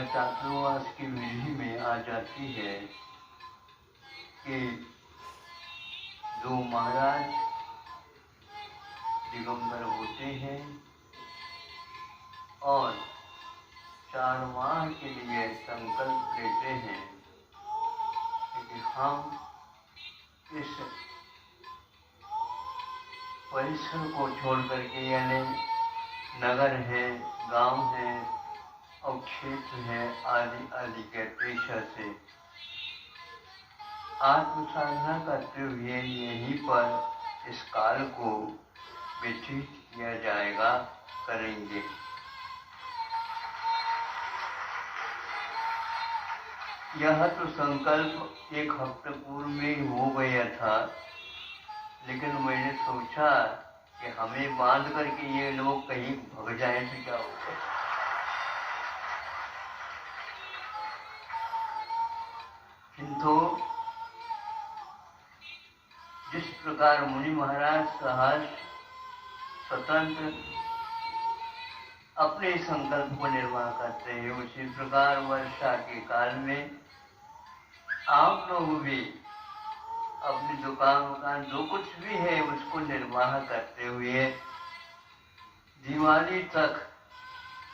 यह चातुर्मास की विधि में आ जाती है कि जो महाराज दिगंबर होते हैं और 4 माह के लिए संकल्प लेते हैं कि हम इस परिसर को छोड़ करके, यानी नगर है, गांव है और क्षेत्र है आदि आदि के पेशा से आत्मसाधना करते हुए यहीं पर इस काल को व्यतीत किया जाएगा, करेंगे। यह तो संकल्प 1 हफ्ते पूर्व में ही हो गया था, लेकिन मैंने सोचा कि हमें बांध करके ये लोग कहीं भग जाए तो क्या होगा। किंतु जिस प्रकार मुनि महाराज सहज स्वतंत्र अपने संकल्प को निर्वाह करते हैं, उसी प्रकार वर्षा के काल में आप लोग भी अपनी दुकान जो कुछ भी है उसको निर्वाह करते हुए दिवाली तक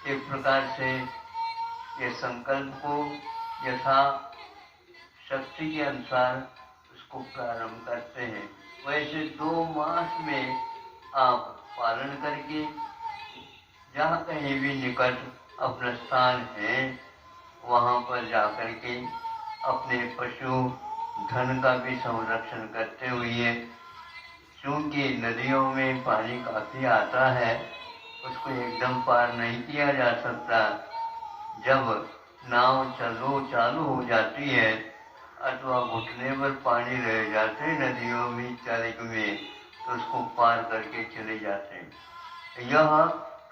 एक प्रकार से ये संकल्प को यथा शक्ति के अनुसार उसको प्रारंभ करते हैं। वैसे 2 मास में आप पालन करके जहाँ कहीं भी निकट अपना स्थान है वहाँ पर जाकर के अपने पशु धन का भी संरक्षण करते हुए, क्योंकि नदियों में पानी काफी आता है, उसको एकदम पार नहीं किया जा सकता। जब नाव चालू हो जाती है अथवा घुटने पर पानी रह जाते हैं नदियों में चालक में, तो उसको पार करके चले जाते हैं। यह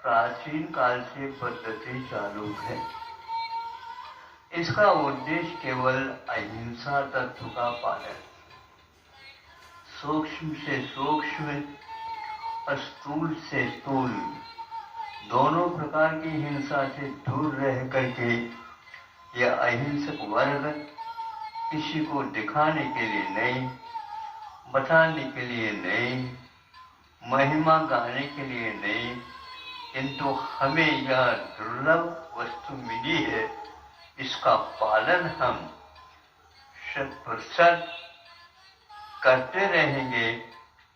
प्राचीन काल से पद्धति चालू है। इसका उद्देश्य केवल अहिंसा तत्व का पालन, सूक्ष्म से सूक्ष्म और स्थूल से स्थूल दोनों प्रकार की हिंसा से दूर रह करके यह अहिंसक वर्ग किसी को दिखाने के लिए नहीं, बताने के लिए नहीं, महिमा गाने के लिए नहीं, किंतु हमें यह दुर्लभ वस्तु मिली है, इसका पालन हम 100% करते रहेंगे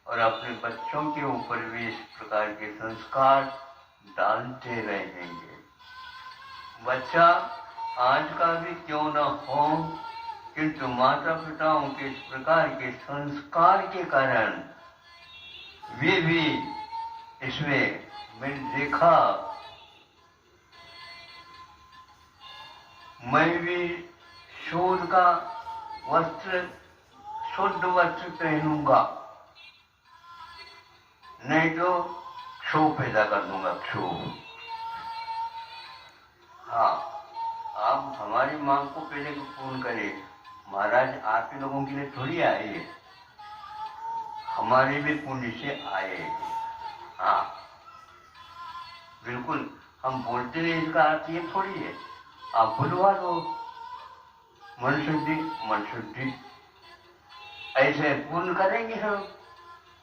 और अपने बच्चों के ऊपर भी इस प्रकार के संस्कार डालते रहेंगे। बच्चा आज का भी क्यों न हो, किंतु माता पिताओं के इस प्रकार के संस्कार के कारण वे भी इसमें मैंने देखा, मैं भी शुद्ध का वस्त्र, शुद्ध वस्त्र पहनूंगा, नहीं तो क्षोभ पैदा कर दूंगा, क्षोभ। हाँ, आप हमारी मांग को पहले पूर्ण करें। महाराज आप ही लोगों के लिए थोड़ी आए है, हमारे भी पुण्य से आए। हाँ बिल्कुल, हम बोलते रहे इसका अर्थ ये थोड़ी है आप बुलवा दो मन शुद्धि ऐसे पूर्ण करेंगे हम।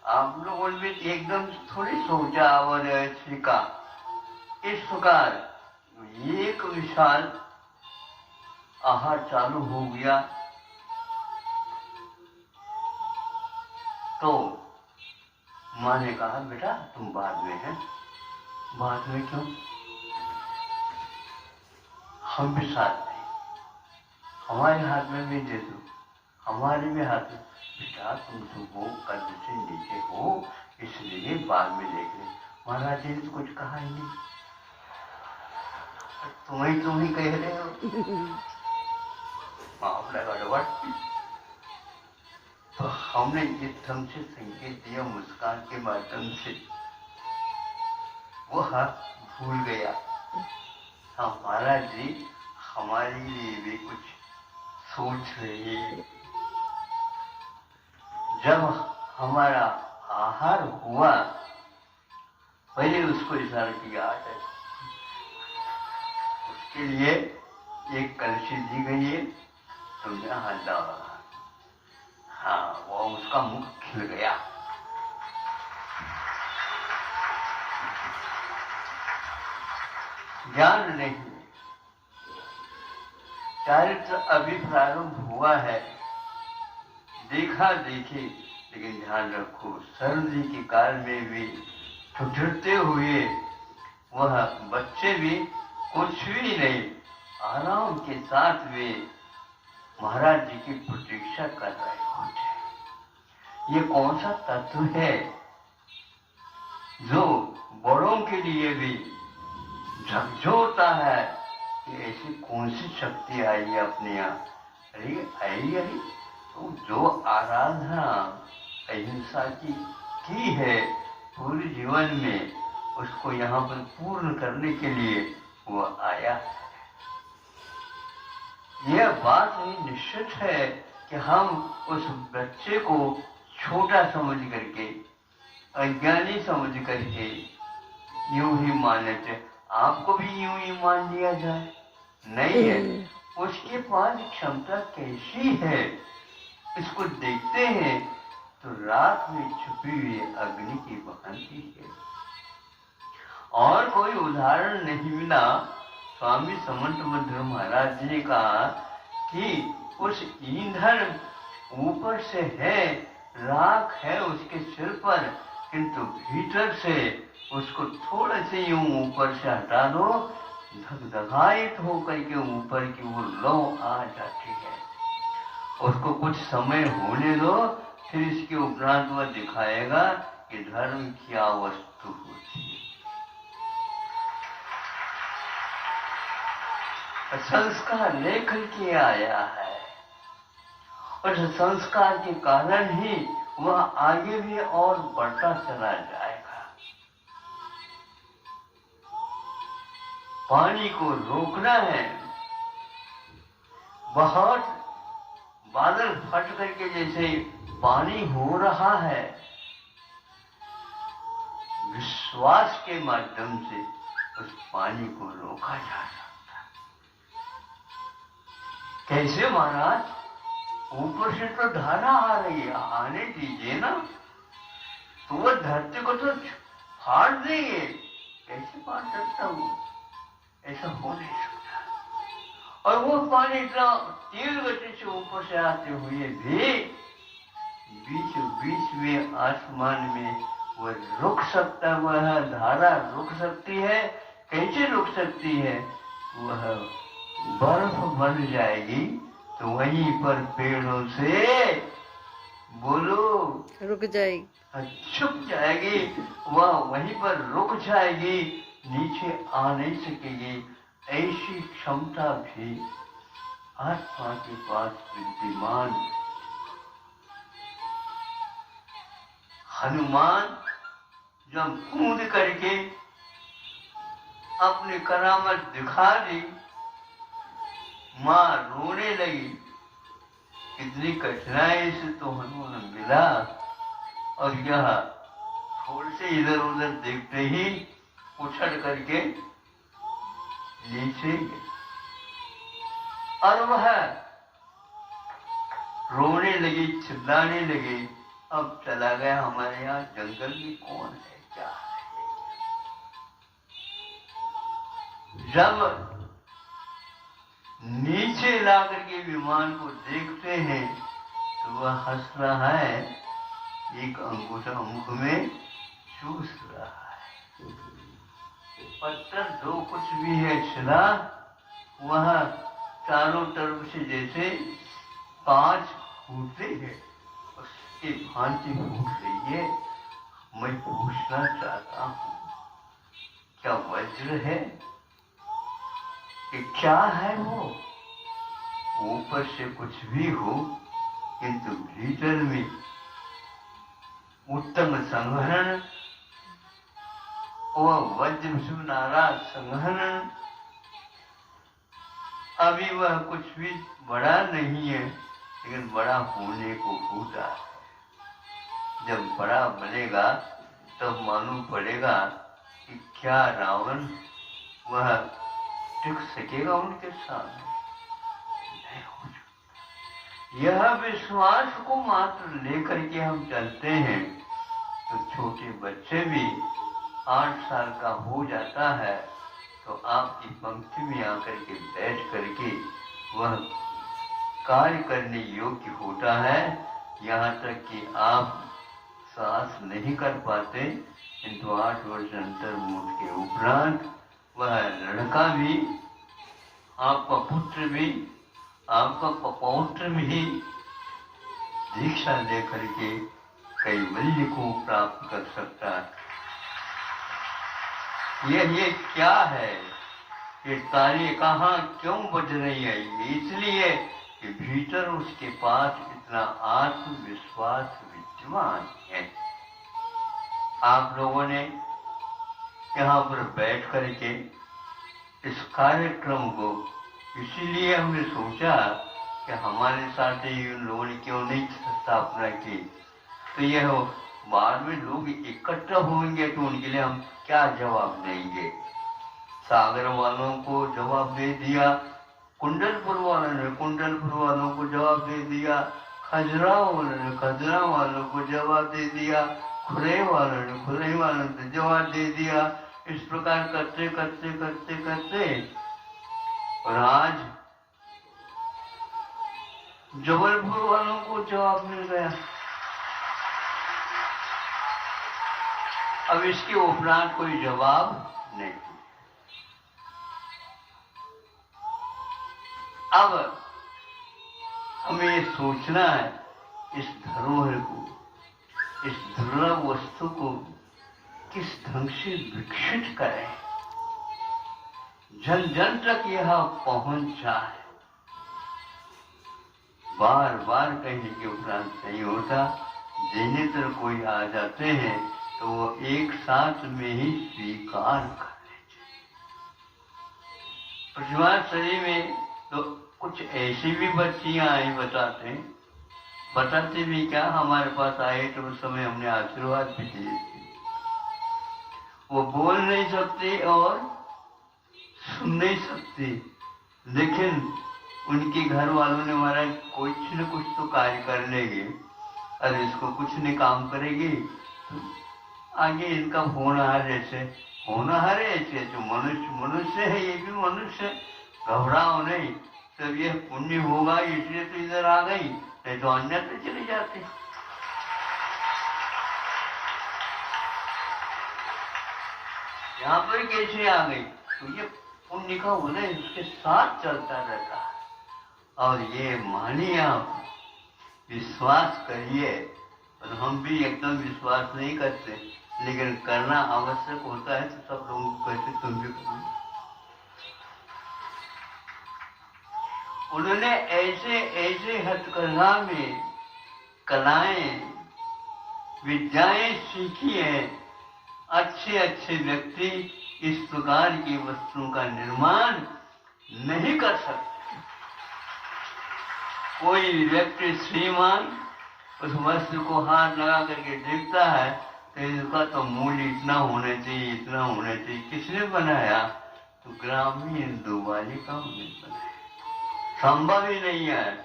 आप लोगों ने एकदम थोड़ी सोचा और सीखा। इस प्रकार एक विशाल आहार चालू हो गया तो माँ ने कहा बेटा तुम बाद में है। बाद में क्यों? हम भी साथ में, हमारे हाथ में भी दे दो, हमारे भी हाथ में। बेटा तुम तो वो कद से नीचे हो इसलिए बाद में देख ले। महाराज जी ने तो कुछ कहा ही नहीं, तुम ही कह रहे हो। माफ लगा गड़बड़। तो हमने इस ढंग से संकेत दिया मुस्कान के माध्यम से, वो हाथ भूल गया। हाँ महाराज जी हमारे लिए भी कुछ सोच रहे हैं। जब हमारा आहार हुआ पहले उसको इशारा किया, उसके लिए एक कलशी दी गई है, तुमने हल्ला, हाँ वो उसका मुख खिल गया। ज्ञान नहीं, चारित्र अभी प्रारंभ हुआ है, देखा देखी। लेकिन ध्यान रखो, सर्दी के काल में भी ठुठुरते हुए वह बच्चे भी कुछ भी नहीं, आराम के साथ वे महाराज जी की प्रतीक्षा कर रहे होते। ये कौन सा तत्व है जो बड़ों के लिए भी झकझोरता है कि ऐसी कौन सी शक्ति आई है अपने यहाँ? अरे आई तो जो आराधना अहिंसा की है पूरे जीवन में, उसको यहाँ पर पूर्ण करने के लिए वो आया है। यह बात ही निश्चित है कि हम उस बच्चे को छोटा समझ करके, अज्ञानी समझ करके यूं ही मान लेते। आपको भी यूं ही मान लिया जाए? नहीं है। उसके पास क्षमता कैसी है, इसको देखते हैं तो रात में छुपी हुई अग्नि की भांति है। और कोई उदाहरण नहीं मिला। स्वामी समंत मध्व महाराज जी ने कहा कि उस ईंधन ऊपर से है, राख है उसके सिर पर, किंतु भीतर से उसको थोड़े से यूं ऊपर से हटा दो, धगधगायित होकर के ऊपर की वो लौ आ जाती है। उसको कुछ समय होने दो, फिर इसके उपरांत वह दिखाएगा कि धर्म क्या वस्तु होती है। संस्कार लेकर के आया है, और संस्कार के कारण ही वह आगे भी और बढ़ता चला जाएगा। पानी को रोकना है। बहुत बादल फट करके जैसे पानी हो रहा है, विश्वास के माध्यम से उस पानी को रोका जा सकता है। कैसे महाराज? ऊपर से तो धारा आ रही है, आने दीजिए ना, तो वह धरती को तो फाड़ देंगे। कैसे फाड़ सकता हूँ? ऐसा हो नहीं सकता। और वो पानी इतना तेज गति से ऊपर से आते हुए भी बीच में आसमान में वह रुक सकता, वह धारा रुक सकती है। कैसे रुक सकती है? वह बर्फ बन जाएगी तो वहीं पर पेड़ों से बोलो रुक जाएगी, छुप जाएगी, वह वहीं पर रुक जाएगी, नीचे आ नहीं सकेगी। ऐसी क्षमता भी आत्मा के पास विद्यमान। हनुमान जब कूद करके अपनी करामत दिखा दी, मां रोने लगी। कितनी कठिनाई से तो हनुमान मिला, और यह थोड़े से इधर उधर देखते ही उछल करके नीचे गए, और वह रोने लगी, चिल्लाने लगी। अब चला गया, हमारे यहाँ जंगल में कौन है, क्या है? जब नीचे ला करके विमान को देखते हैं तो वह हंस रहा है, एक अंगूठा मुख में चूस रहा है। पत्थर जो कुछ भी है शिला, वह चारों तरफ से जैसे 5 फूटे हैं, उसकी भांति फूट रही है। मैं पूछना चाहता हूँ, क्या वज्र है कि क्या है? वो ऊपर से कुछ भी हो, किंतु भीतर में उत्तम संहरण, वह वज्र सुनारा संहरण। अभी वह कुछ भी बड़ा नहीं है, लेकिन बड़ा होने को होता है। जब बड़ा बनेगा तब मालूम पड़ेगा कि क्या रावण वह टिक सकेगा उनके सामने। यह विश्वास को मात्र लेकर के हम चलते हैं तो छोटे बच्चे भी 8 साल का हो जाता है तो आपकी पंक्ति में आकर के बैठ करके वह कार्य करने योग्य होता है। यहाँ तक कि आप सांस नहीं कर पाते, किंतु 8 वर्ष अंतर मोट के उपरांत वह लड़का भी, आपका पुत्र भी, आपका पौत्र भी दीक्षा लेकर के कैवल्य को प्राप्त कर सकता है। ये क्या है? ये ताली कहाँ क्यों बज रही है? इसलिए कि भीतर उसके पास इतना आत्मविश्वास विद्यमान है। आप लोगों ने यहाँ पर बैठ करके इस कार्यक्रम को इसीलिए हमने सोचा कि हमारे साथ ही उन लोगों ने क्यों नहीं स्थापना की, तो यह बाद में लोग इकट्ठा होंगे तो उनके लिए हम क्या जवाब देंगे। सागर वालों को जवाब दे दिया, कुंडलपुर वालों ने कुंडलपुर वालों को जवाब दे दिया, खजुराहो वालों ने खजुराहो वालों को जवाब दे दिया, खुरई वालों ने खुरई वालों को जवाब दे दिया। इस प्रकार करते करते करते करते और आज जबलपुर वालों को जवाब मिल गया। अब इसके उपरांत कोई जवाब नहीं। अब हमें ये सोचना है इस धरोहर को, इस दुर्लभ वस्तु को किस ढंग से विकसित करें, जन जन तक यह पहुंच जाए। बार बार कहने के उपरांत नहीं होता। देने तर कोई आ जाते हैं तो वो एक साथ में ही स्वीकार कर लेते। प्रतिभा शरीर में तो कुछ ऐसी भी बच्चियां आई बताते भी क्या, हमारे पास आए तो उस समय हमने आशीर्वाद भी दिए थे। वो बोल नहीं सकती और सुन नहीं सकती, लेकिन उनके घर वालों ने महाराज कुछ न कुछ तो कार्य कर लेंगे, अरे इसको कुछ नहीं काम करेगी तो आगे इनका होनहार ऐसे जो मनुष्य है, ये भी मनुष्य, घबराओ नहीं, तब यह पुण्य होगा इसलिए तो इधर आ गई, नहीं तो अन्यत्र चली जाती। यहाँ पर कैसे आ गई? तो ये पुण्य का उदय उसके साथ चलता रहता है। और ये मानिए, आप विश्वास करिए, और हम भी एकदम विश्वास नहीं करते, लेकिन करना आवश्यक होता है तो सब लोगों को कहते तुम भी करो। उन्होंने ऐसे ऐसे हथकरघा में कलाएं विद्याएं सीखी है। अच्छे अच्छे व्यक्ति इस प्रकार की वस्तुओं का निर्माण नहीं कर सकते। कोई व्यक्ति श्रीमान उस वस्तु को हाथ लगा करके देखता है तो इसका तो मूल्य इतना होना चाहिए, इतना होना चाहिए। किसने बनाया? तो ग्रामीण दुबालिकाओं ने बनाया। संभव ही नहीं है।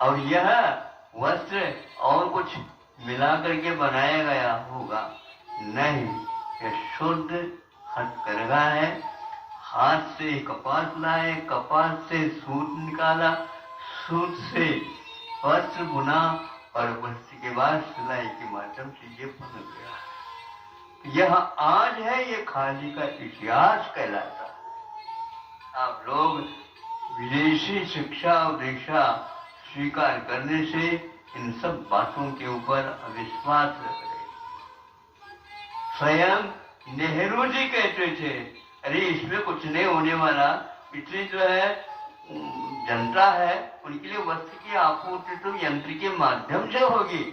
और यह वस्त्र और कुछ मिला करके बनाया गया होगा? नहीं, यह शुद्ध हथकरघा है। हाथ से कपास लाए, कपास से सूत निकाला, सूत से वस्त्र बुना और वस्त्र के बाद सिलाई के माध्यम से ये बन गया। यह आज है, ये खादी का इतिहास कहलाता है। आप लोग विदेशी शिक्षा और दीक्षा स्वीकार करने से इन सब बातों के ऊपर अविश्वास रख रहे। स्वयं नेहरू जी कहते थे, अरे इसमें कुछ नहीं होने वाला, इसलिए जो है जनता है उनके लिए वस्त्र की आपूर्ति तो यंत्र के माध्यम से होगी।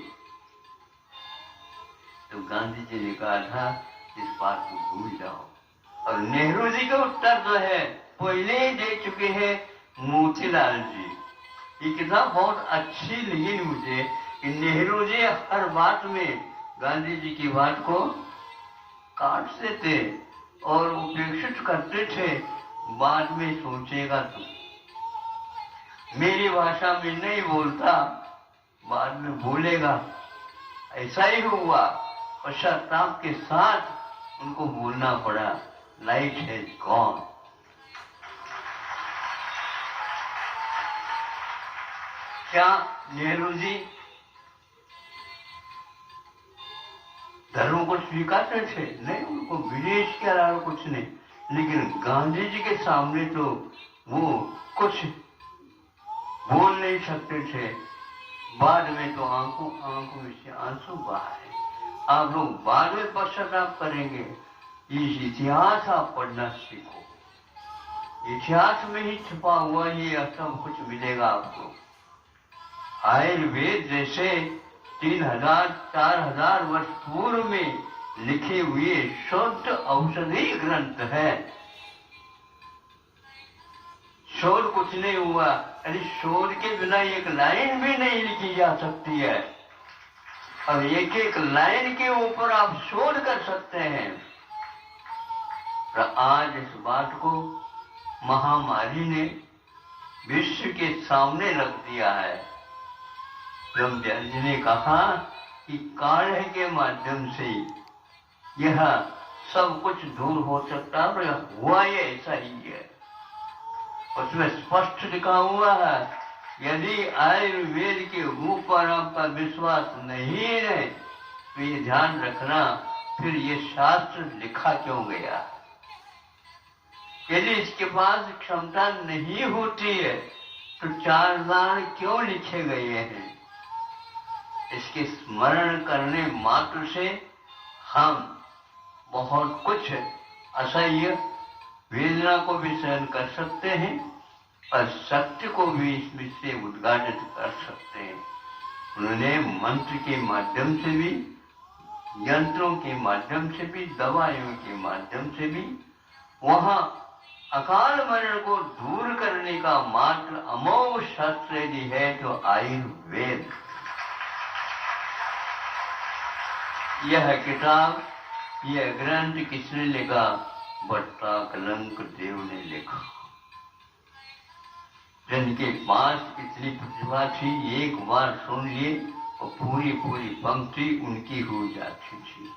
तो गांधी जी ने कहा था इस बात को भूल जाओ। और नेहरू जी का उत्तर जो है पहले ही दे चुके हैं मोतीलाल जी। ये किताब बहुत अच्छी लगी मुझे कि नेहरू जी हर बात में गांधी जी की बात को काटते थे और उपेक्षित करते थे, बाद में सोचेगा तो। मेरी भाषा में नहीं बोलता, बाद में बोलेगा। ऐसा ही हुआ, पश्चाताप के साथ उनको बोलना पड़ा, लाइट है गॉन। क्या नेहरू जी धर्म को स्वीकारते थे? नहीं, उनको विदेश के अलावा कुछ नहीं। लेकिन गांधी जी के सामने तो वो कुछ बोल नहीं सकते थे। बाद में तो आंखों में से आंसू बहाए। आप लोग बाद में पश्चाताप करेंगे। इस इतिहास आप पढ़ना सीखो, इतिहास में ही छुपा हुआ ये सब कुछ मिलेगा आपको। आयुर्वेद जैसे 3000-4000 वर्ष पूर्व में लिखे हुए शुद्ध औषधि ग्रंथ है। शोध कुछ नहीं हुआ। अरे शोध के बिना एक लाइन भी नहीं लिखी जा सकती है, और एक एक लाइन के ऊपर आप शोध कर सकते हैं। आज इस बात को महामारी ने विश्व के सामने रख दिया है। ब्रह्मचारी जी ने कहा कि काढ़े के माध्यम से यह सब कुछ दूर हो सकता है, और हुआ ये ऐसा ही है। उसमें स्पष्ट लिखा हुआ है, यदि आयुर्वेद के ऊपर आपका विश्वास नहीं है तो ये ध्यान रखना, फिर ये शास्त्र लिखा क्यों गया? यदि इसके पास क्षमता नहीं होती है तो 4 दान क्यों लिखे गए हैं? इसके स्मरण करने मात्र से हम बहुत कुछ असह्य वेदना को भी सहन कर सकते हैं और सत्य को भी इसमें से उद्घाटित कर सकते हैं। उन्होंने मंत्र के माध्यम से भी, यंत्रों के माध्यम से भी, दवाइयों के माध्यम से भी वहां अकाल मरण को दूर करने का मात्र अमोघ शास्त्र यदि है तो आयुर्वेद। यह किताब, यह ग्रंथ किसने लिखा? भट्टा कलंक देव ने लिखा। जिनके पास इतनी प्रतिभा थी, एक बार सुन लिए और पूरी पूरी पंक्ति उनकी हो जाती थी।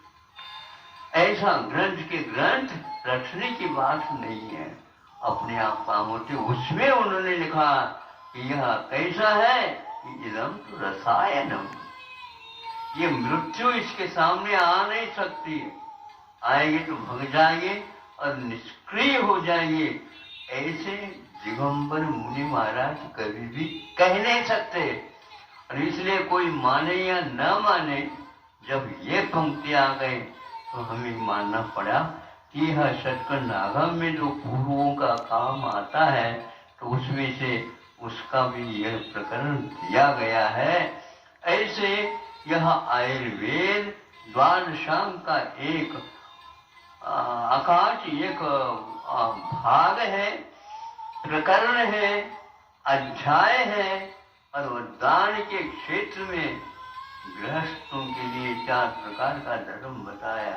ऐसा ग्रंथ के ग्रंथ रचने की बात नहीं है, अपने आप काम होते। उसमें उन्होंने लिखा कि यह कैसा है कि इदम तो रसायनम, ये मृत्यु इसके सामने आ नहीं सकती। आएंगे तो भग जाएंगे और निष्क्रिय हो जाएंगे। ऐसे दिगंबर मुनि महाराज कभी भी कह नहीं सकते। और इसलिए कोई माने या न माने, जब ये पंक्ति आ गए तो हमें मानना पड़ा कि यह शतकर नागम में जो पूर्वों का काम आता है तो उसमें से उसका भी यह प्रकरण दिया गया है। ऐसे यह आयुर्वेद द्वादशांग का एक आकाश, एक भाग है, प्रकरण है, अध्याय है। और वरदान के क्षेत्र में गृहस्थों के लिए 4 प्रकार का धर्म बताया।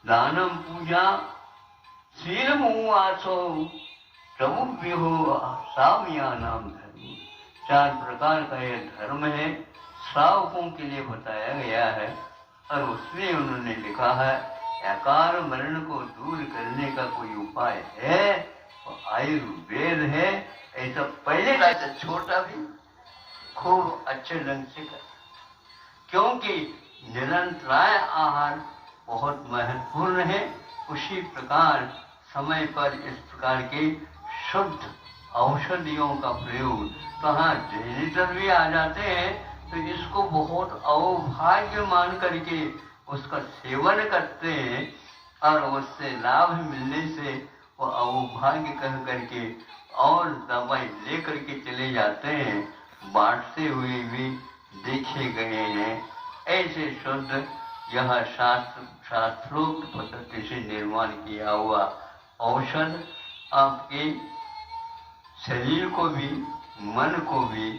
दानम, पूजा, शीलम आसो, प्रभुव्य हो सामिया नाम धर्म। 4 प्रकार का यह धर्म है, श्रावकों के लिए बताया गया है। और उसमें उन्होंने लिखा है, अकाल मरण को दूर करने का कोई उपाय है तो आयुर्वेद है। ऐसा पहले का छोटा भी खूब अच्छे ढंग से कर, क्योंकि निरंतराय आहार बहुत महत्वपूर्ण है। उसी प्रकार समय पर इस प्रकार के शुद्ध औषधियों का प्रयोग, कहाँ जेनिटर भी आ जाते हैं तो इसको बहुत अभाग्य मान करके उसका सेवन करते हैं और उससे लाभ मिलने से वो अभाग्य कह करके और दवाई लेकर के चले जाते हैं, बांटते हुए भी देखे गए हैं। ऐसे शुद्ध यह शास्त्रोक्त पद्धति से निर्माण किया हुआ औषध आपके शरीर को भी, मन को भी,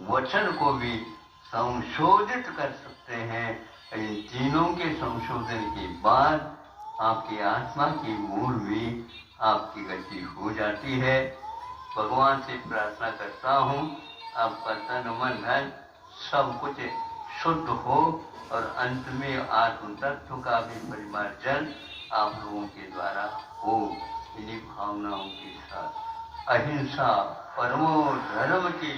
वचन को भी संशोधित कर सकते हैं। इन तीनों के संशोधन के बाद आपकी आत्मा की मूल भी आपकी गति हो जाती है। भगवान से प्रार्थना करता हूँ आपका तन मन धन सब कुछ शुद्ध हो और अंत में आत्म तत्व का भी परिमार्जन आप लोगों के द्वारा हो। इन्हीं भावनाओं के साथ अहिंसा परमो धर्म की